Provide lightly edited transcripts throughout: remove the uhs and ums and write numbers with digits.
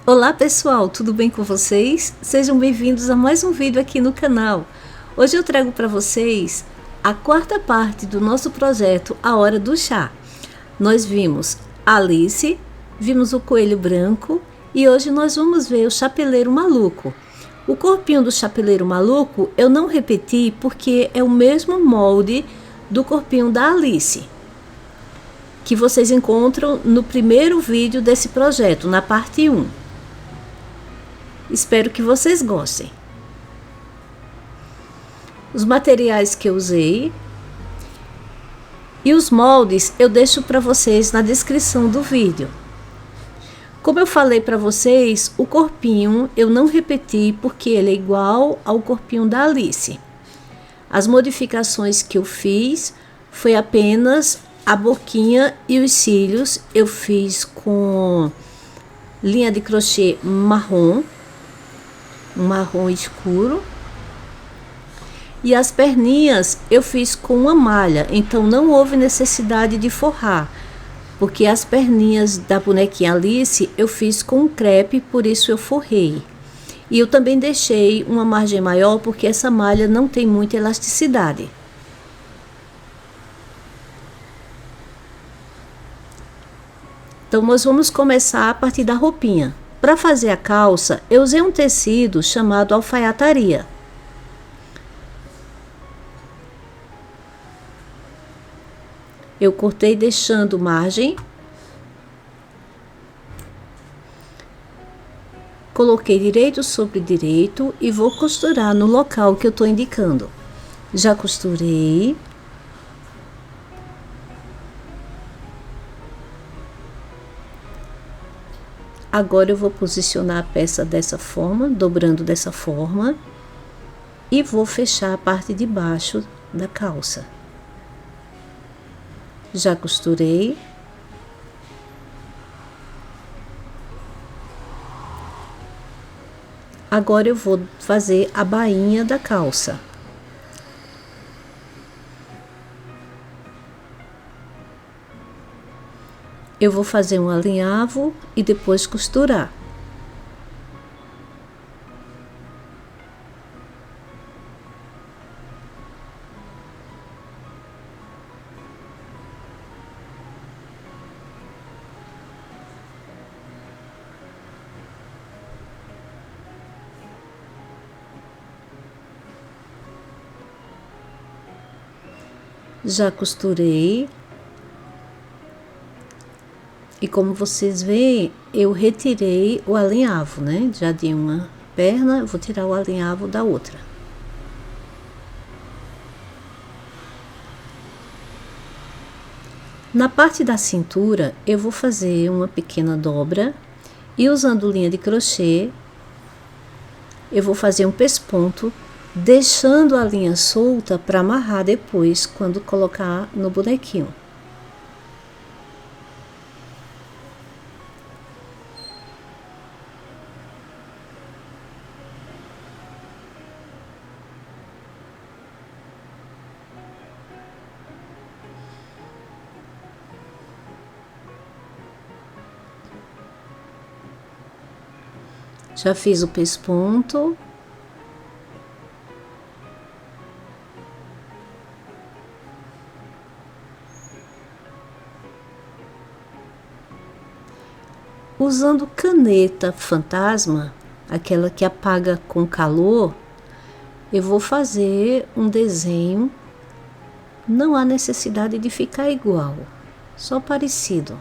Olá pessoal, tudo bem com vocês? Sejam bem-vindos a mais um vídeo aqui no canal. Hoje eu trago para vocês a quarta parte do nosso projeto A Hora do Chá. Nós vimos Alice, vimos o Coelho Branco e hoje nós vamos ver o Chapeleiro Maluco. O corpinho do Chapeleiro Maluco eu não repeti porque é o mesmo molde do corpinho da Alice, que vocês encontram no primeiro vídeo desse projeto, na parte 1. Espero que vocês gostem. Os materiais que eu usei e os moldes eu deixo para vocês na descrição do vídeo. Como eu falei para vocês, o corpinho eu não repeti porque ele é igual ao corpinho da Alice. As modificações que eu fiz foi apenas a boquinha e os cílios. Eu fiz com linha de crochê marrom, um marrom escuro, e as perninhas eu fiz com uma malha, então não houve necessidade de forrar, porque as perninhas da bonequinha Alice eu fiz com crepe, por isso eu forrei. E eu também deixei uma margem maior porque essa malha não tem muita elasticidade. Então nós vamos começar a partir da roupinha. Para fazer a calça, eu usei um tecido chamado alfaiataria. Eu cortei deixando margem. Coloquei direito sobre direito e vou costurar no local que eu estou indicando. Já costurei. Agora eu vou posicionar a peça dessa forma, dobrando dessa forma, e vou fechar a parte de baixo da calça. Já costurei. Agora eu vou fazer a bainha da calça. Eu vou fazer um alinhavo e depois costurar. Já costurei. E como vocês veem, eu retirei o alinhavo, né? Já de uma perna, eu vou tirar o alinhavo da outra. Na parte da cintura, eu vou fazer uma pequena dobra e usando linha de crochê, eu vou fazer um pesponto, deixando a linha solta para amarrar depois, quando colocar no bonequinho. Já fiz o pesponto. Usando caneta fantasma, aquela que apaga com calor, eu vou fazer um desenho. Não há necessidade de ficar igual, só parecido.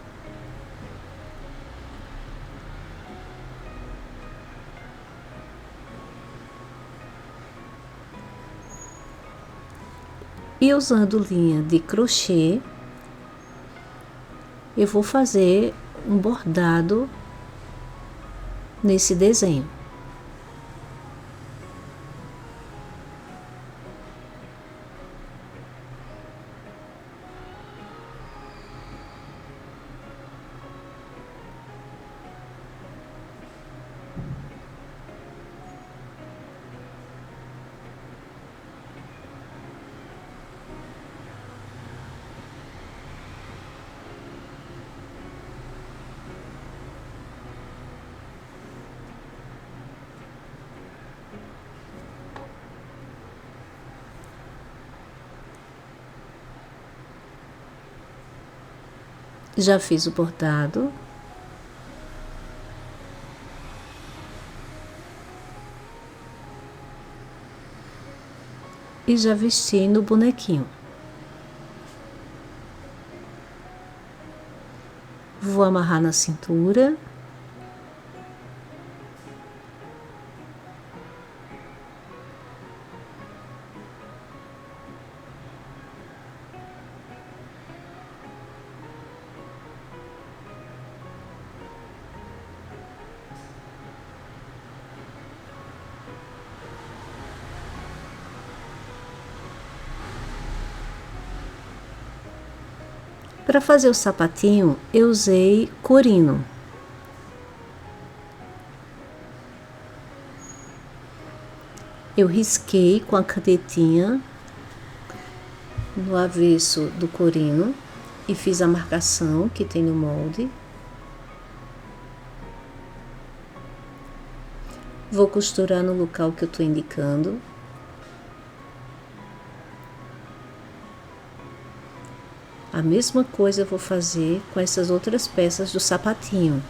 E usando linha de crochê, eu vou fazer um bordado nesse desenho. Já fiz o bordado. E já vesti no bonequinho. Vou amarrar na cintura. Para fazer o sapatinho, eu usei corino. Eu risquei com a canetinha no avesso do corino e fiz a marcação que tem no molde. Vou costurar no local que eu estou indicando. A mesma coisa eu vou fazer com essas outras peças do sapatinho.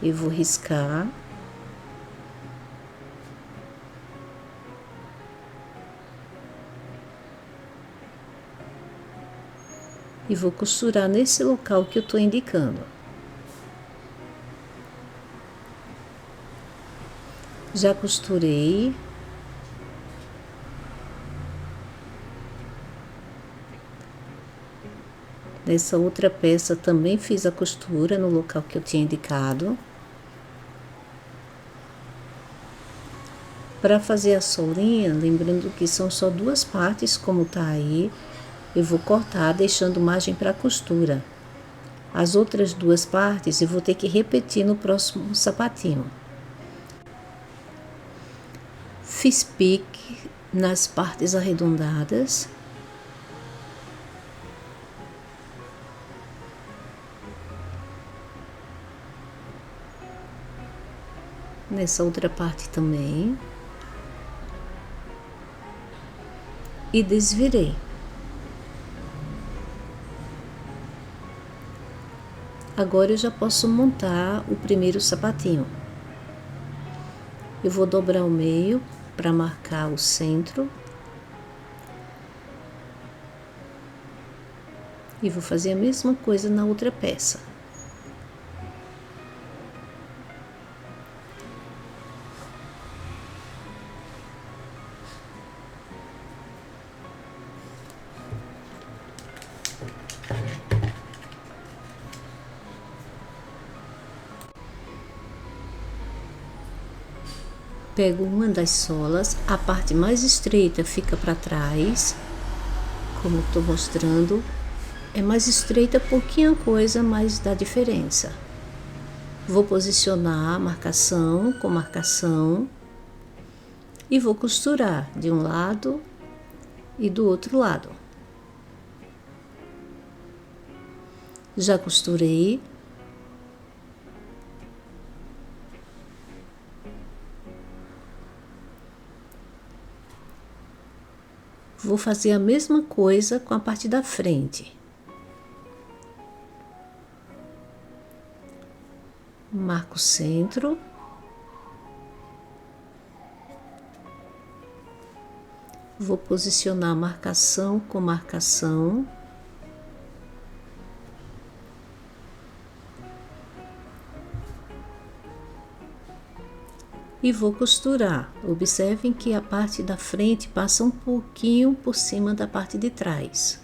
Eu vou riscar. E vou costurar nesse local que eu estou indicando. Já costurei. Nessa outra peça também fiz a costura no local que eu tinha indicado. Para fazer a solinha, lembrando que são só duas partes, como tá aí, eu vou cortar deixando margem para costura. As outras duas partes eu vou ter que repetir no próximo sapatinho. Fiz pique nas partes arredondadas. Nessa outra parte também. E desvirei. Agora eu já posso montar o primeiro sapatinho. Eu vou dobrar o meio para marcar o centro. E vou fazer a mesma coisa na outra peça. Pego uma das solas, a parte mais estreita fica para trás, como estou mostrando. É mais estreita pouquinha coisa, mas dá diferença. Vou posicionar a marcação com marcação e vou costurar de um lado e do outro lado. Já costurei. Vou fazer a mesma coisa com a parte da frente. Marco o centro. Vou posicionar a marcação com marcação. E vou costurar. Observem que a parte da frente passa um pouquinho por cima da parte de trás.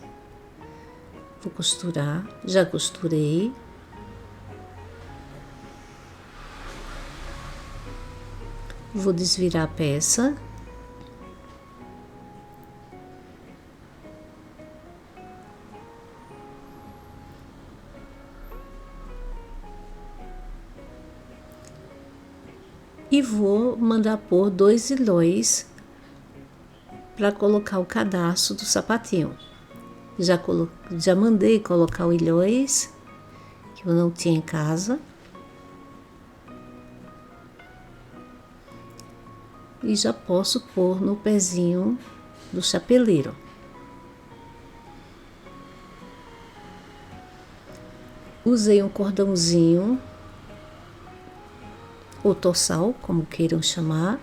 Vou costurar, já costurei. Vou desvirar a peça. E vou mandar pôr 2 ilhóis para colocar o cadarço do sapatinho. Já mandei colocar o ilhóis, que eu não tinha em casa. E já posso pôr no pezinho do chapeleiro. Usei um cordãozinho, ou torçal, como queiram chamar.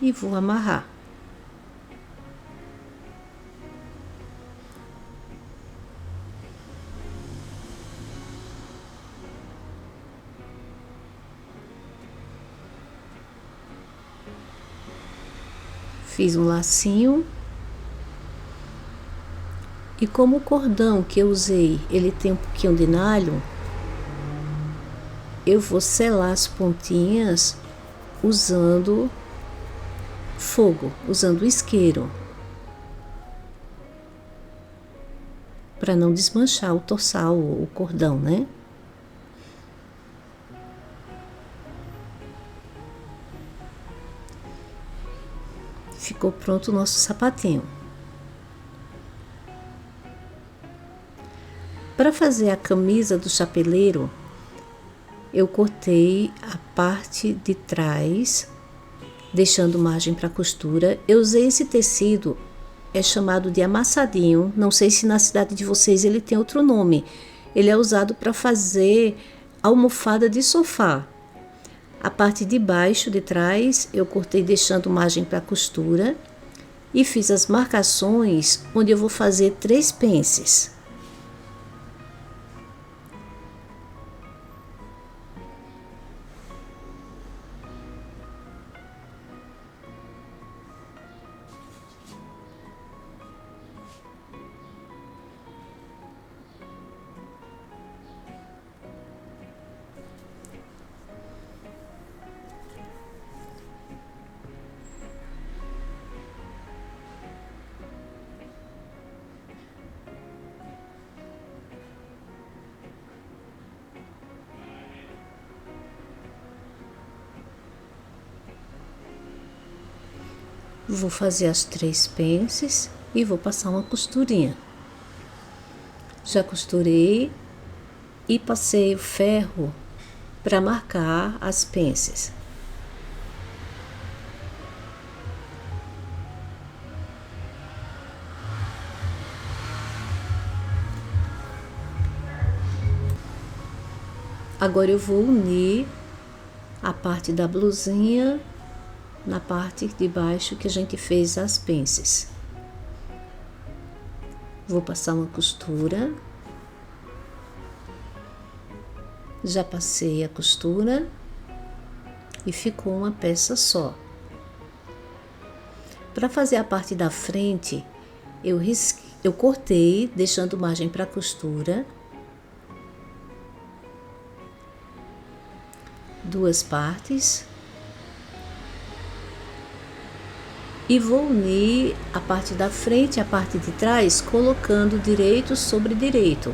E vou amarrar. Fiz um lacinho. E como o cordão que eu usei, ele tem um pouquinho de nylon, eu vou selar as pontinhas usando fogo, usando isqueiro, para não desmanchar o torçal, o cordão, né? Ficou pronto o nosso sapatinho. Para fazer a camisa do chapeleiro, eu cortei a parte de trás, deixando margem para costura. Eu usei esse tecido, é chamado de amassadinho. Não sei se na cidade de vocês ele tem outro nome. Ele é usado para fazer almofada de sofá. A parte de baixo, de trás, eu cortei deixando margem para costura e fiz as marcações onde eu vou fazer 3 pences. Vou fazer as 3 pences e vou passar uma costurinha. Já costurei e passei o ferro para marcar as pences. Agora eu vou unir a parte da blusinha na parte de baixo que a gente fez as pences. Vou passar uma costura. Já passei a costura e ficou uma peça só. Para fazer a parte da frente, eu cortei, deixando margem para costura. 2 partes. E vou unir a parte da frente e a parte de trás, colocando direito sobre direito.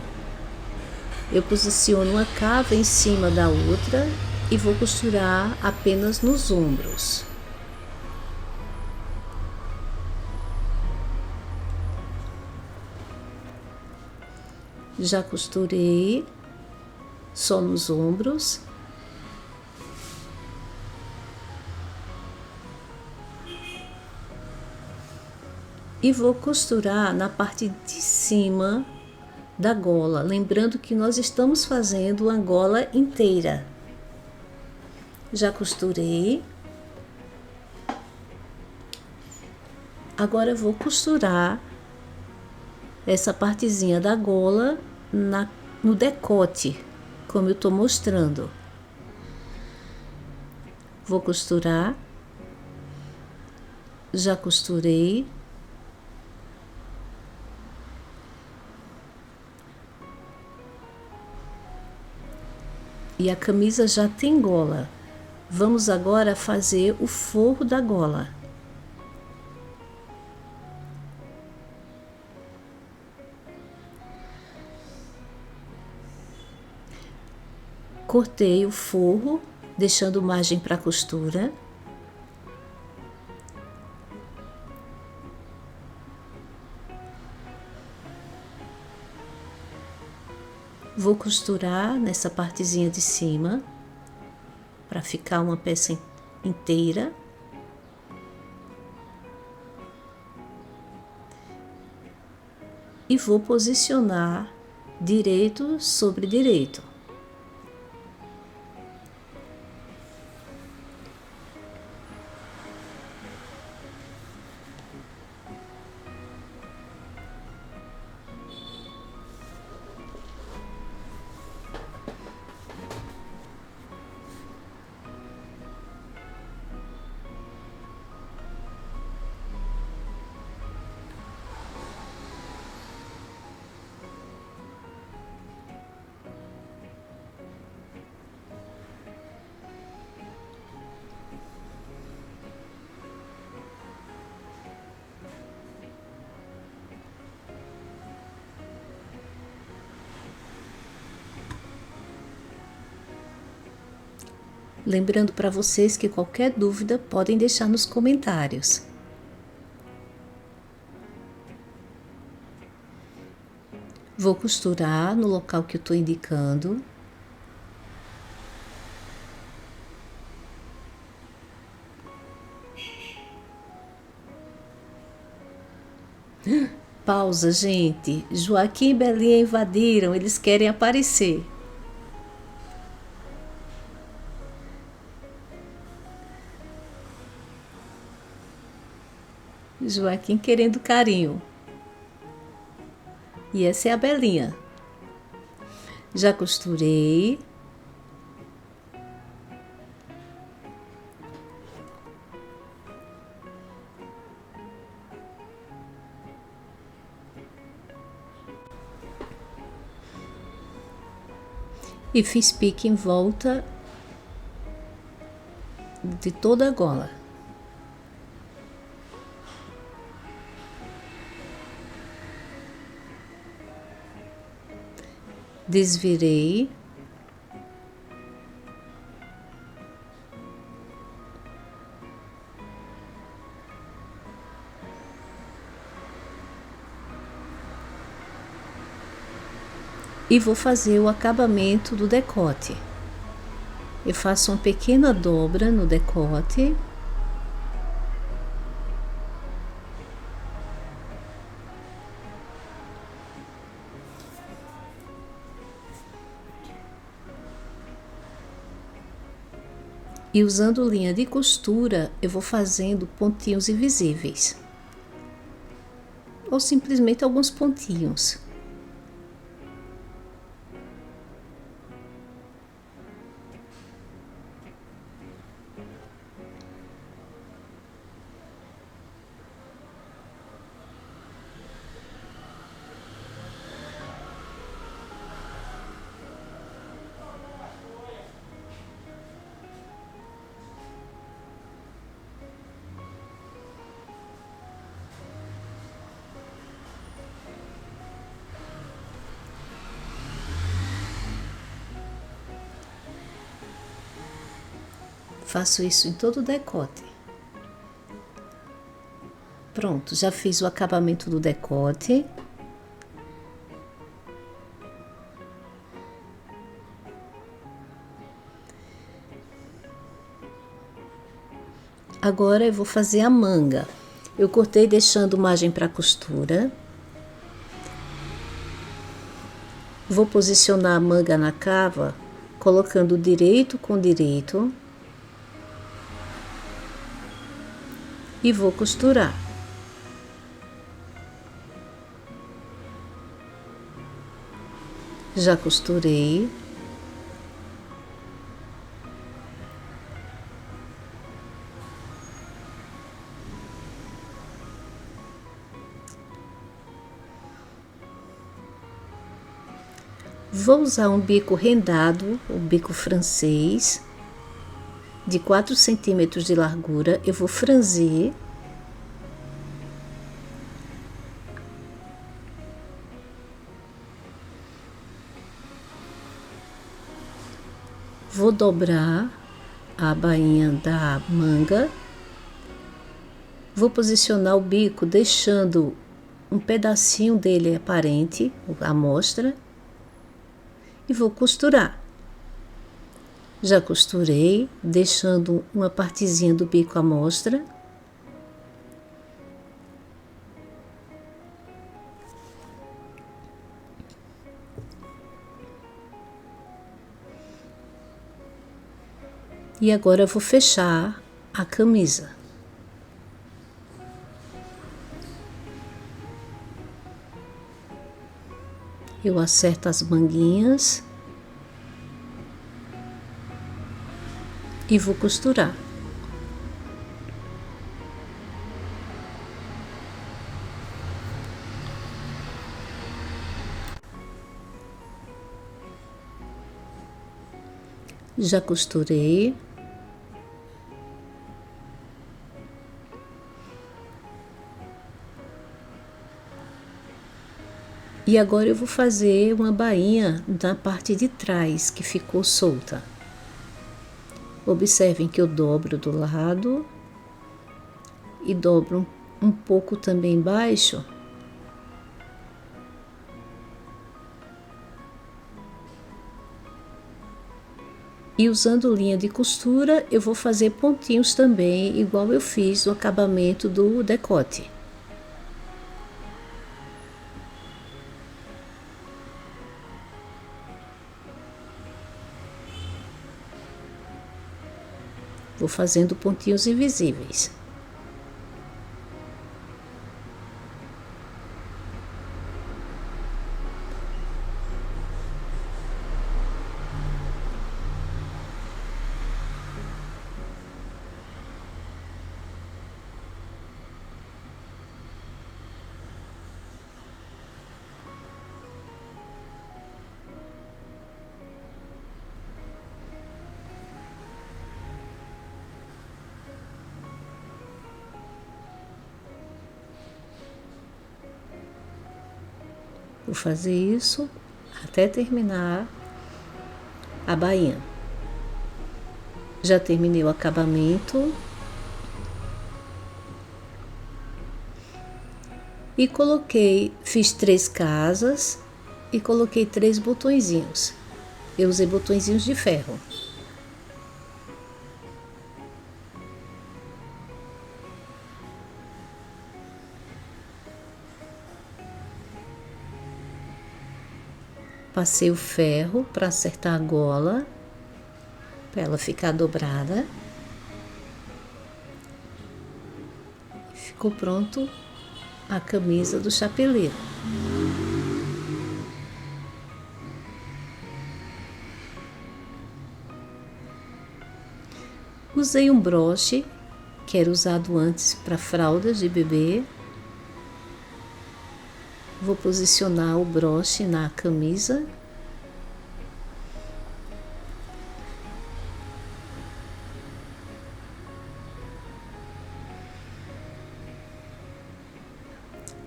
Eu posiciono uma cava em cima da outra e vou costurar apenas nos ombros. Já costurei só nos ombros. E vou costurar na parte de cima da gola, lembrando que nós estamos fazendo uma gola inteira. Já costurei. Agora eu vou costurar essa partezinha da gola no decote, como eu tô mostrando. Vou costurar. Já costurei. E a camisa já tem gola. Vamos agora fazer o forro da gola. Cortei o forro, deixando margem para costura. Vou costurar nessa partezinha de cima, para ficar uma peça inteira. e vou posicionar direito sobre direito. Lembrando para vocês que qualquer dúvida podem deixar nos comentários. Vou costurar no local que eu estou indicando. Pausa, gente. Joaquim e Belinha invadiram, eles querem aparecer. Joaquim querendo carinho. E essa é a Belinha. Já costurei. E fiz pique em volta de toda a gola. Desvirei. E vou fazer o acabamento do decote. Eu faço uma pequena dobra no decote. E usando linha de costura, eu vou fazendo pontinhos invisíveis. Ou simplesmente alguns pontinhos. Faço isso em todo o decote. Pronto, já fiz o acabamento do decote. Agora eu vou fazer a manga. Eu cortei deixando margem para costura. Vou posicionar a manga na cava, colocando direito com direito. E vou costurar. Já costurei. Vou usar um bico rendado, o bico francês, de 4 centímetros de largura. Eu vou franzir. Vou dobrar a bainha da manga. Vou posicionar o bico deixando um pedacinho dele aparente, a mostra. E vou costurar. Já costurei, deixando uma partezinha do bico à mostra. E agora eu vou fechar a camisa. Eu acerto as manguinhas e vou costurar. Já costurei. E agora eu vou fazer uma bainha na parte de trás que ficou solta. Observem que eu dobro do lado e dobro um pouco também embaixo. E usando linha de costura, eu vou fazer pontinhos também, igual eu fiz no acabamento do decote. Vou fazendo pontinhos invisíveis. Vou fazer isso até terminar a bainha. Já terminei o acabamento. E fiz 3 casas e coloquei 3 botõezinhos. Eu usei botõezinhos de ferro. Passei o ferro para acertar a gola, para ela ficar dobrada. Ficou pronto a camisa do chapeleiro. Usei um broche que era usado antes para fraldas de bebê. Vou posicionar o broche na camisa.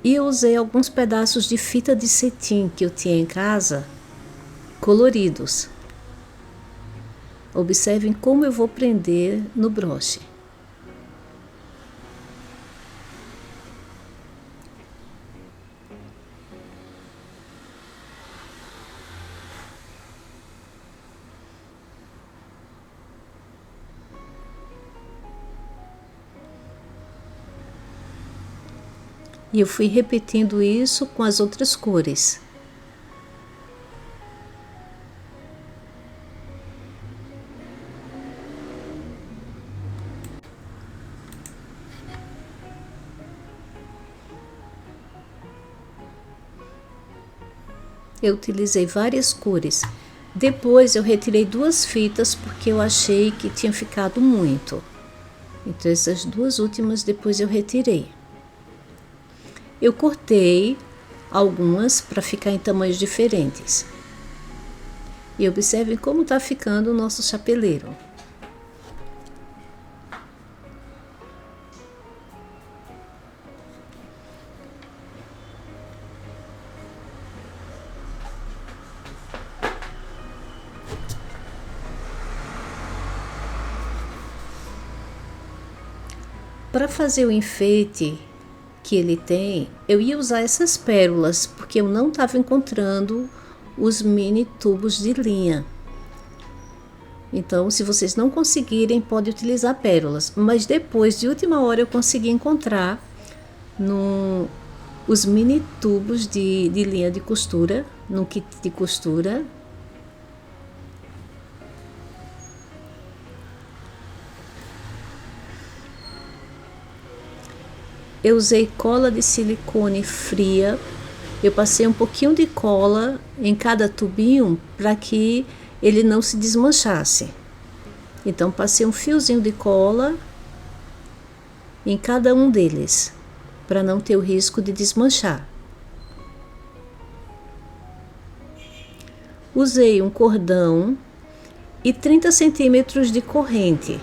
E eu usei alguns pedaços de fita de cetim que eu tinha em casa, coloridos. Observem como eu vou prender no broche. E eu fui repetindo isso com as outras cores. Eu utilizei várias cores. Depois eu retirei 2 fitas porque eu achei que tinha ficado muito. Então essas 2 últimas depois eu retirei. Eu cortei algumas para ficar em tamanhos diferentes. E observem como está ficando o nosso chapeleiro. Para fazer o enfeite que ele tem, eu ia usar essas pérolas, porque eu não estava encontrando os mini tubos de linha. Então, se vocês não conseguirem, pode utilizar pérolas. Mas depois, de última hora, eu consegui encontrar os mini tubos de linha de costura, no kit de costura. eu usei cola de silicone fria. Eu passei um pouquinho de cola em cada tubinho para que ele não se desmanchasse. Então passei um fiozinho de cola em cada um deles, para não ter o risco de desmanchar. Usei um cordão e 30 centímetros de corrente.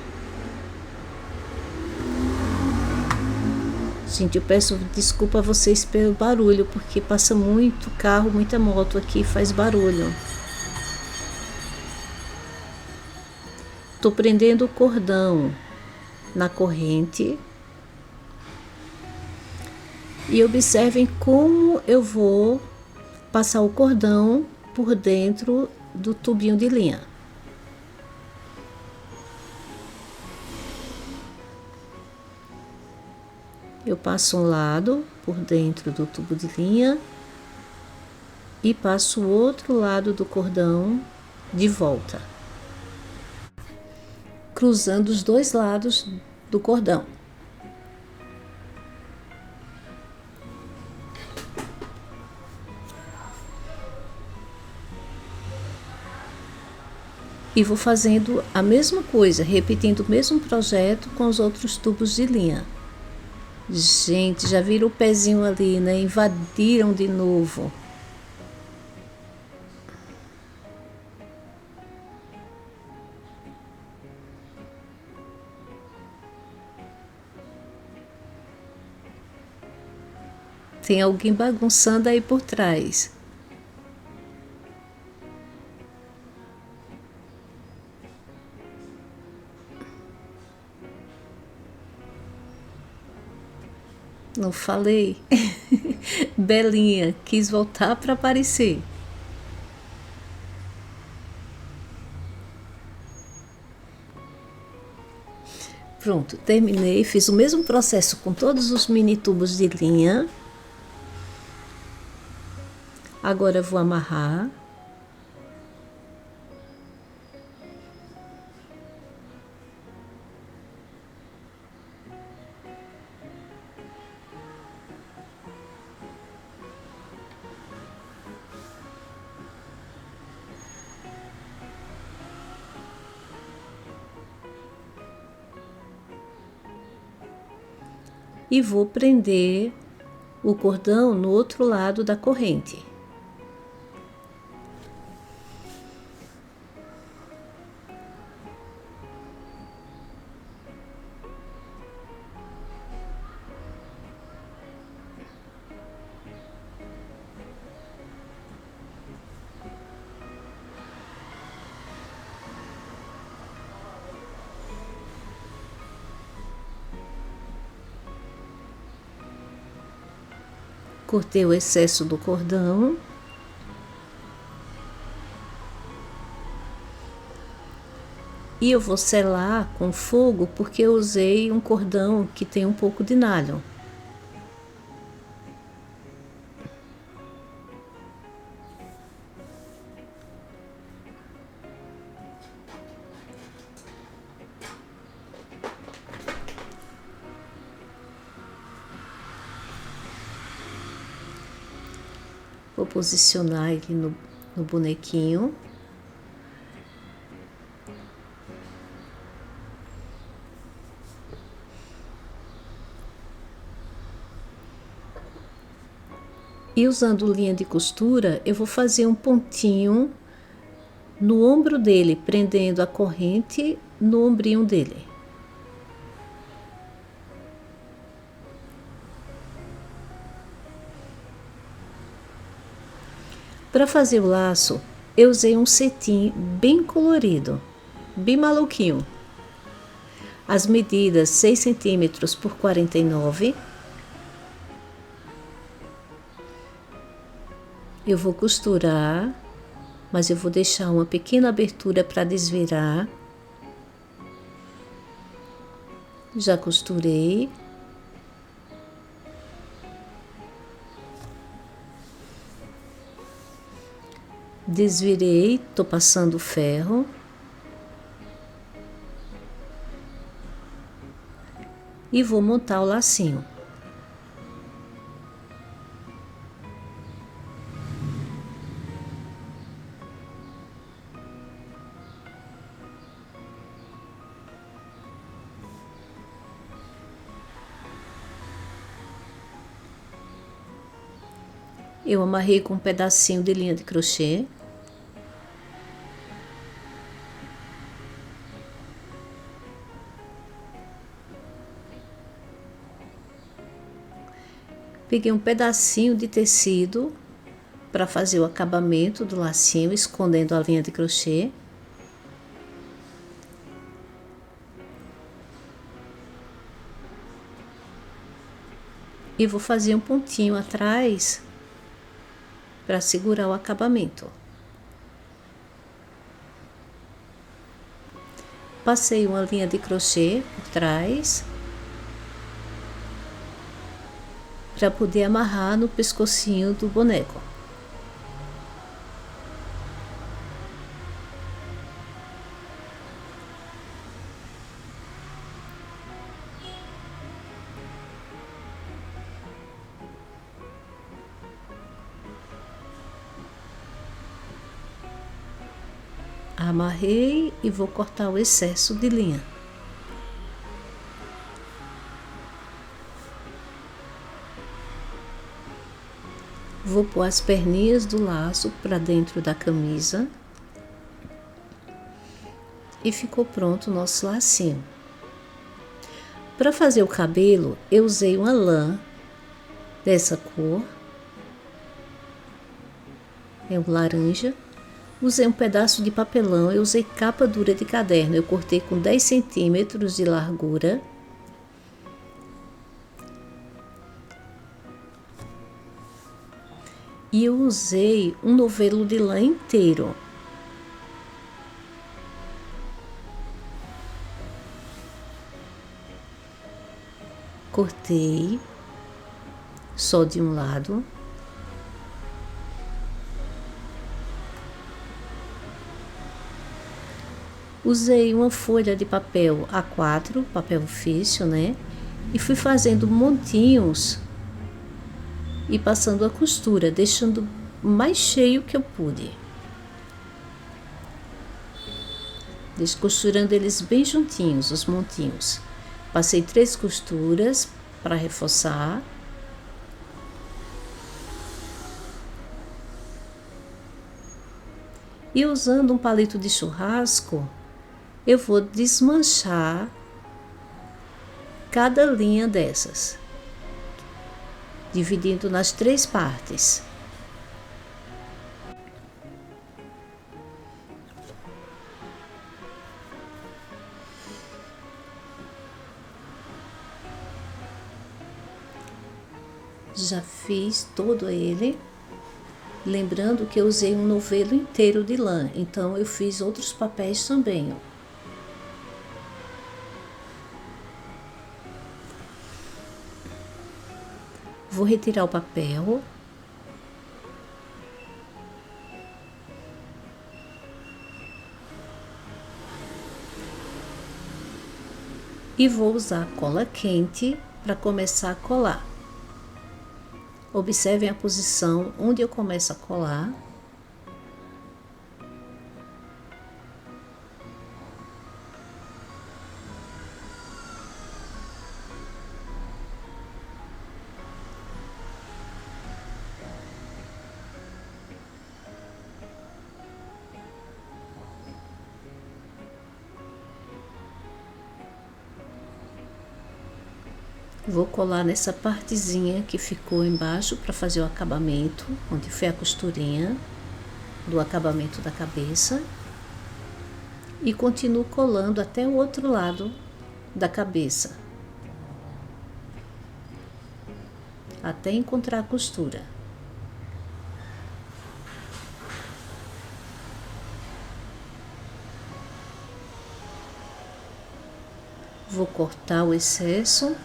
Gente, eu peço desculpa a vocês pelo barulho, porque passa muito carro, muita moto aqui, faz barulho. Tô prendendo o cordão na corrente. E observem como eu vou passar o cordão por dentro do tubinho de linha. Eu passo um lado por dentro do tubo de linha e passo o outro lado do cordão de volta, cruzando os dois lados do cordão. E vou fazendo a mesma coisa, repetindo o mesmo projeto com os outros tubos de linha. Gente, já viram o pezinho ali, né? Invadiram de novo. Tem alguém bagunçando aí por trás. Não falei? Belinha quis voltar para aparecer. Pronto, terminei. Fiz o mesmo processo com todos os mini tubos de linha. Agora eu vou amarrar. E vou prender o cordão no outro lado da corrente. Cortei o excesso do cordão. E eu vou selar com fogo porque eu usei um cordão que tem um pouco de nylon. Vou posicionar ele no bonequinho. E usando linha de costura, eu vou fazer um pontinho no ombro dele, prendendo a corrente no ombrinho dele. Para fazer o laço, eu usei um cetim bem colorido, bem maluquinho. As medidas 6 centímetros por 49. Eu vou costurar, mas eu vou deixar uma pequena abertura para desvirar. Já costurei. Desvirei, tô passando o ferro. E vou montar o lacinho. Eu amarrei com um pedacinho de linha de crochê. Peguei um pedacinho de tecido para fazer o acabamento do lacinho, escondendo a linha de crochê. E vou fazer um pontinho atrás para segurar o acabamento. Passei uma linha de crochê por trás para poder amarrar no pescocinho do boneco. Amarrei e vou cortar o excesso de linha. Vou pôr as perninhas do laço para dentro da camisa. E ficou pronto o nosso lacinho. Para fazer o cabelo, eu usei uma lã dessa cor. É um laranja. Usei um pedaço de papelão, eu usei capa dura de caderno, eu cortei com 10 centímetros de largura. E eu usei um novelo de lã inteiro. Cortei só de um lado. Usei uma folha de papel A4, papel ofício, né? E fui fazendo montinhos e passando a costura, deixando o mais cheio que eu pude. Descosturando eles bem juntinhos, os montinhos. Passei 3 costuras para reforçar. E usando um palito de churrasco, eu vou desmanchar cada linha dessas, dividindo nas 3 partes. Já fiz todo ele, lembrando que eu usei um novelo inteiro de lã, então eu fiz outros papéis também, ó. Vou retirar o papel. E vou usar cola quente para começar a colar. Observem a posição onde eu começo a colar. Vou colar nessa partezinha que ficou embaixo para fazer o acabamento, onde foi a costurinha do acabamento da cabeça. E continuo colando até o outro lado da cabeça, até encontrar a costura. Vou cortar o excesso.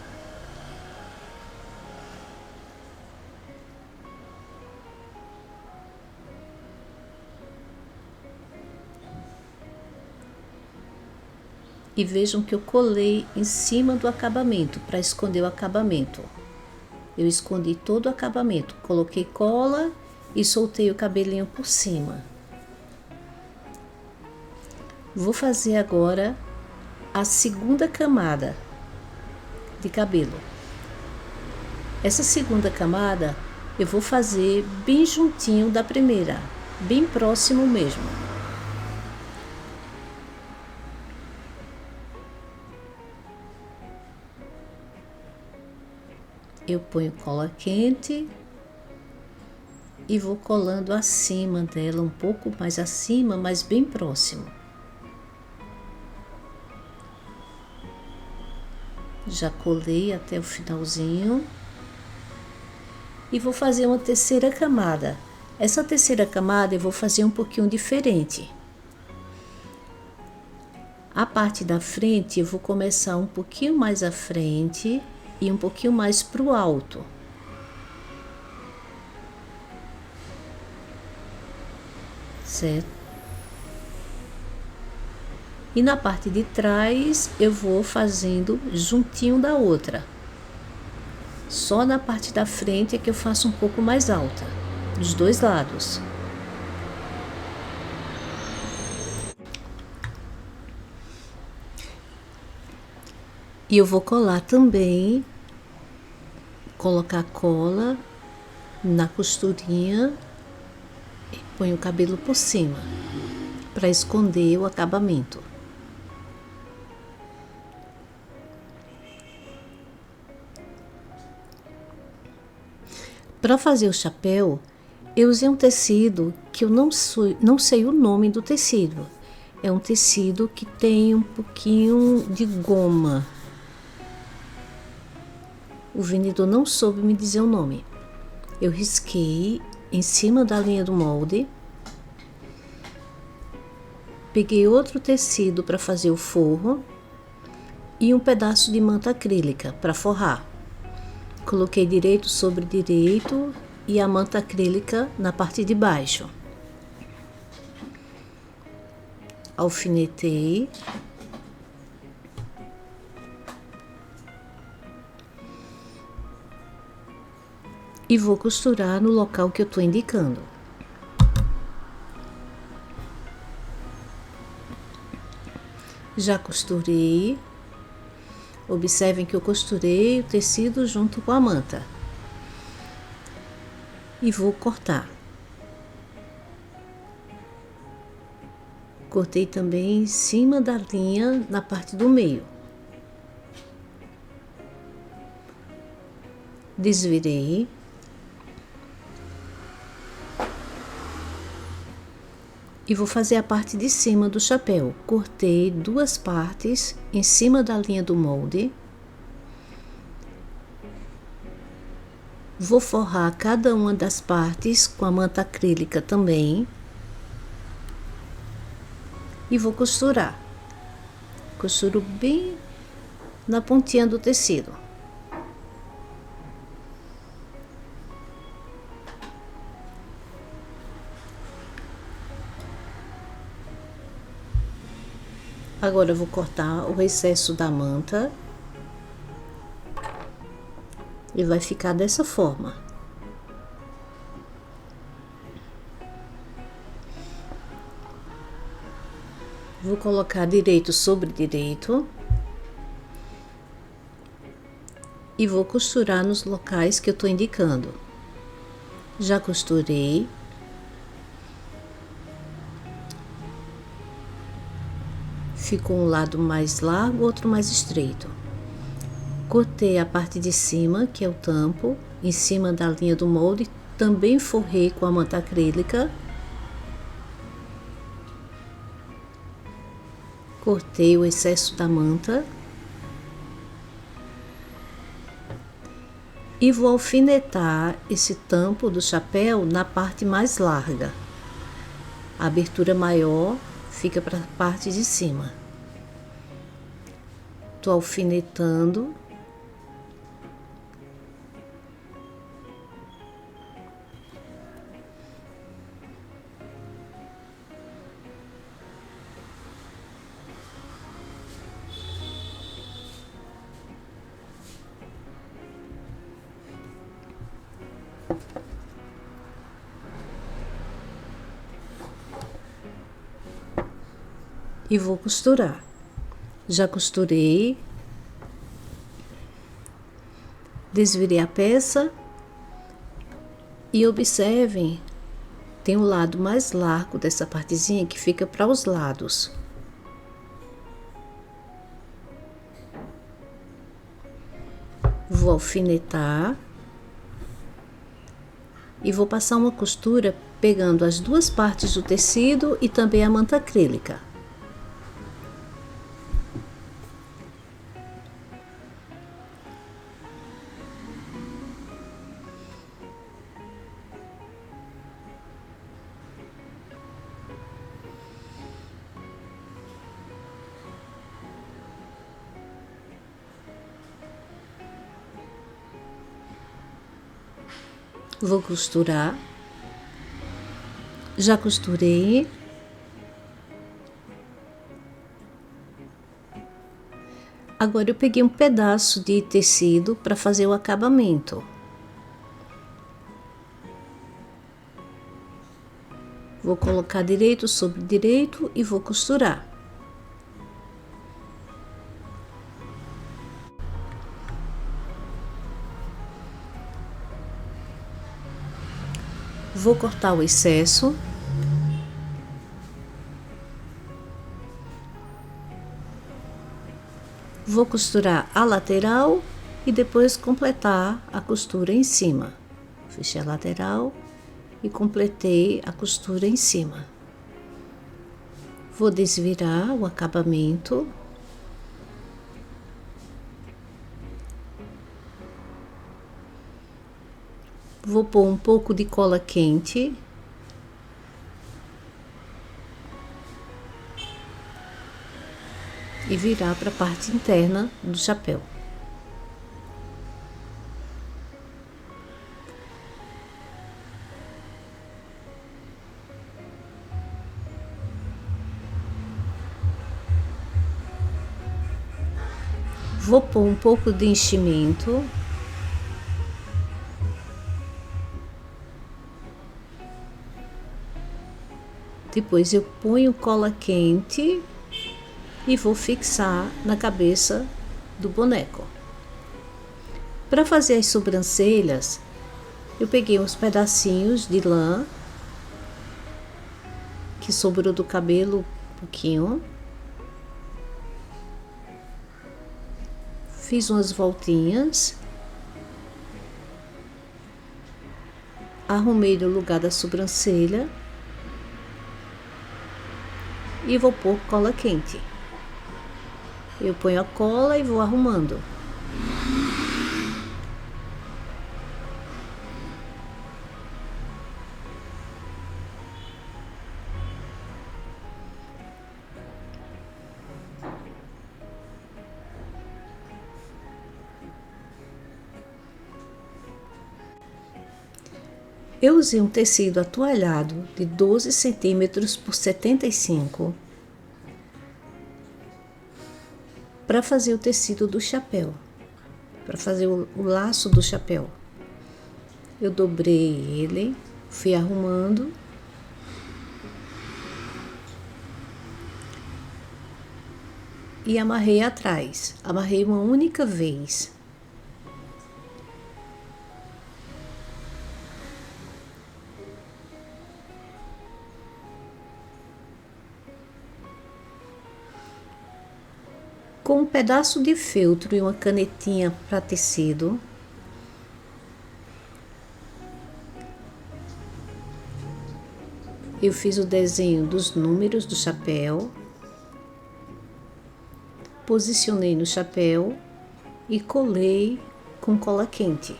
E vejam que eu colei em cima do acabamento, para esconder o acabamento. Eu escondi todo o acabamento, coloquei cola e soltei o cabelinho por cima. Vou fazer agora a segunda camada de cabelo. Essa segunda camada Eu vou fazer bem juntinho da primeira, bem próximo mesmo. Eu ponho cola quente e vou colando acima dela, um pouco mais acima, mas bem próximo. Já colei até o finalzinho. E vou fazer uma terceira camada. Essa terceira camada eu vou fazer um pouquinho diferente. A parte da frente eu vou começar um pouquinho mais à frente e um pouquinho mais para o alto. Certo? E na parte de trás eu vou fazendo juntinho da outra. Só na parte da frente é que eu faço um pouco mais alta, dos dois lados. E eu vou colar também, colocar cola na costurinha e ponho o cabelo por cima, para esconder o acabamento. Para fazer o chapéu, eu usei um tecido que eu não sei o nome do tecido. É um tecido que tem um pouquinho de goma. O vendedor não soube me dizer o nome. Eu risquei em cima da linha do molde. Peguei outro tecido para fazer o forro e um pedaço de manta acrílica para forrar. Coloquei direito sobre direito e a manta acrílica na parte de baixo. Alfinetei. E vou costurar no local que eu estou indicando. Já costurei. Observem que eu costurei o tecido junto com a manta. E vou cortar. Cortei também em cima da linha na parte do meio. Desvirei. E vou fazer a parte de cima do chapéu. Cortei duas partes em cima da linha do molde. Vou forrar cada uma das partes com a manta acrílica também. E vou costurar. Costuro bem na pontinha do tecido. Agora eu vou cortar o excesso da manta. E vai ficar dessa forma. Vou colocar direito sobre direito. E vou costurar nos locais que eu tô indicando. Já costurei. Ficou um lado mais largo, outro mais estreito. Cortei a parte de cima, que é o tampo, em cima da linha do molde. Também forrei com a manta acrílica. Cortei o excesso da manta. E vou alfinetar esse tampo do chapéu na parte mais larga. A abertura maior fica para a parte de cima. Tô alfinetando. E vou costurar. Já costurei. Desvirei a peça. E observem, tem o lado mais largo dessa partezinha que fica para os lados. Vou alfinetar e vou passar uma costura pegando as duas partes do tecido e também a manta acrílica. Vou costurar. Já costurei. Agora eu peguei um pedaço de tecido para fazer o acabamento. Vou colocar direito sobre direito e vou costurar. Vou cortar o excesso. Vou costurar a lateral e depois completar a costura em cima. Fechei a lateral e completei a costura em cima. Vou desvirar o acabamento. Vou pôr um pouco de cola quente. E virar para a parte interna do chapéu. Vou pôr um pouco de enchimento. Depois eu ponho cola quente e vou fixar na cabeça do boneco. Para fazer as sobrancelhas, eu peguei uns pedacinhos de lã que sobrou do cabelo um pouquinho. Fiz umas voltinhas. Arrumei no lugar da sobrancelha. E vou pôr cola quente. Eu ponho a cola e vou arrumando. Eu usei um tecido atoalhado de 12 centímetros por 75 para fazer o tecido do chapéu, para fazer o laço do chapéu. Eu dobrei ele, fui arrumando e amarrei atrás. Amarrei uma única vez. Com um pedaço de feltro e uma canetinha para tecido, eu fiz o desenho dos números do chapéu, posicionei no chapéu e colei com cola quente.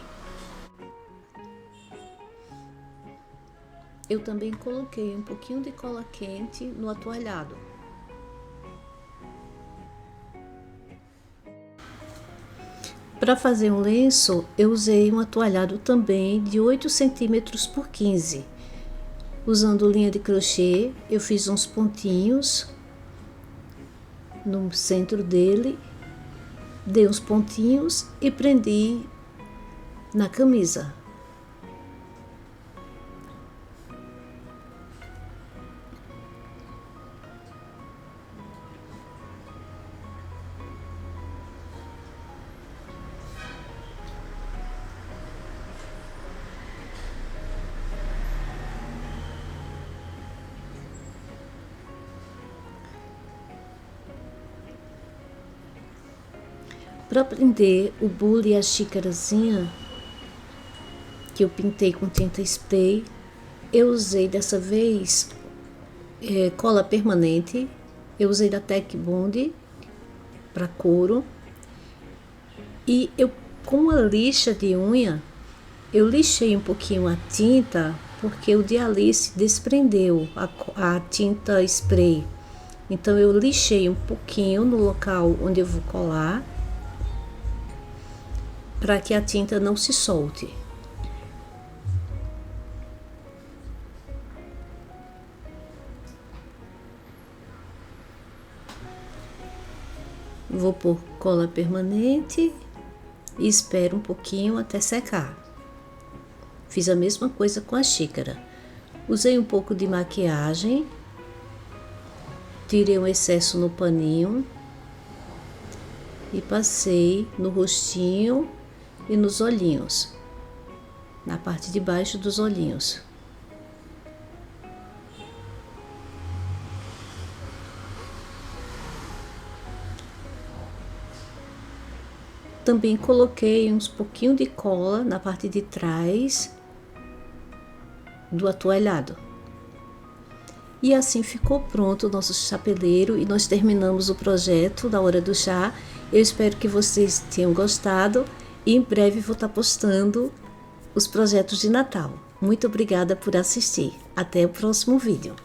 Eu também coloquei um pouquinho de cola quente no atoalhado. Para fazer um lenço, eu usei um atoalhado também de 8 centímetros por 15. Usando linha de crochê, eu fiz uns pontinhos no centro dele, dei uns pontinhos e prendi na camisa. Para prender o bule e a xícarazinha que eu pintei com tinta spray, eu usei dessa vez cola permanente. Eu usei da Tech Bond para couro. E eu, com a lixa de unha, eu lixei um pouquinho a tinta, porque o de Alice desprendeu a tinta spray. Então eu lixei um pouquinho no local onde eu vou colar, para que a tinta não se solte. Vou pôr cola permanente e espero um pouquinho até secar. Fiz a mesma coisa com a xícara. Usei um pouco de maquiagem, tirei um excesso no paninho e passei no rostinho e nos olhinhos, na parte de baixo dos olhinhos. Também coloquei uns pouquinho de cola na parte de trás do atoalhado. E assim ficou pronto o nosso chapeleiro e nós terminamos o projeto da Hora do Chá. Eu espero que vocês tenham gostado e em breve vou estar postando os projetos de Natal. Muito obrigada por assistir. Até o próximo vídeo.